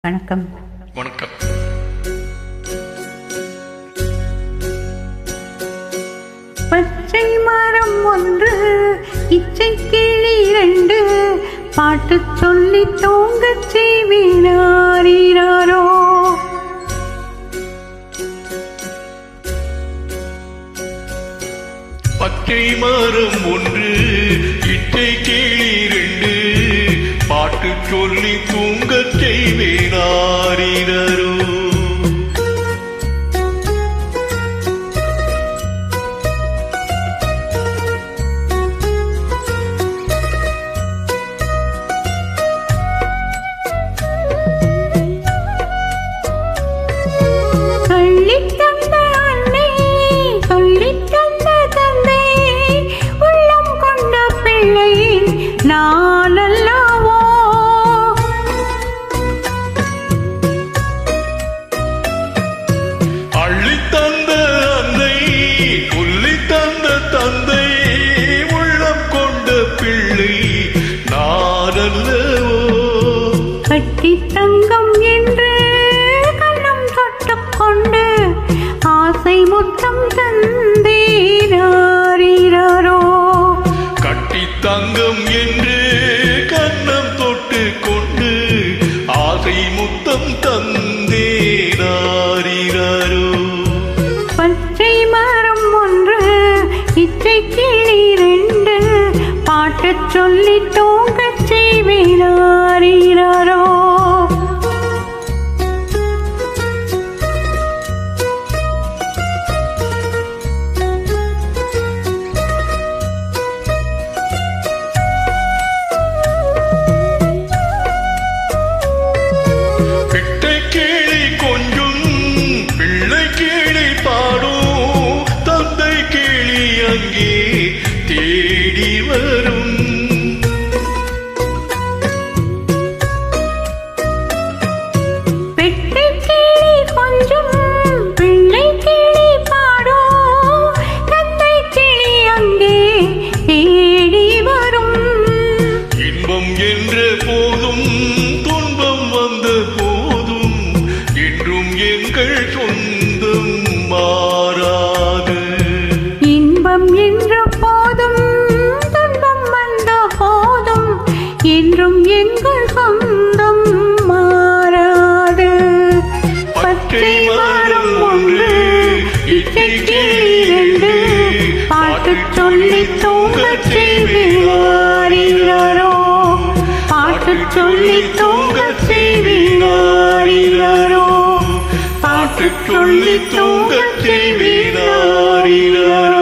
வணக்கம். வணக்கம். பச்சை மரம் ஒன்று, இச்சை கிளி இரண்டு, பாட்டு சொல்லி தூங்கச் செய்வினாரோ. பச்சை மரம் ஒன்று, இச்சை கிளி இரண்டு, பாட்டு சொல்லி தூங்கச் செய்வினாரோ. கட்டி தங்கம் என்று கண்ணம் தொட்டுக் கொண்டு ஆசை முத்தம் தந்தேராரோ. கட்டி தங்கம் என்று கண்ணம் தொட்டு கொண்டு ஆசை முத்தம் தந்தேராரோ. பச்சை மரம் ஒன்று, இச்சை கிளி இரண்டு, பாட்டு சொல்லி தூங்கச் செய்வினாரோ. பெட்டை கிளி கொஞ்சும், பிள்ளை கிளி பாடும், தந்தை கிளி அங்கே தேடி வரும். எங்கள் சொந்தம் மாறாது. இன்பம் என்ற போதும் துன்பம் வந்த போதும் என்றும் எங்கள் சொந்தம் மாறாது. பச்சை மரம் ஒன்று, இச்சை கிளி இரண்டு, பாட்டு சொல்லி தூங்கச் செய்வினாரோ. பாட்டு சொல்லி தூங்கச் செய்வினாரோ. பாட்டு சொல்லி தூங்கச் செய்வினாரோ.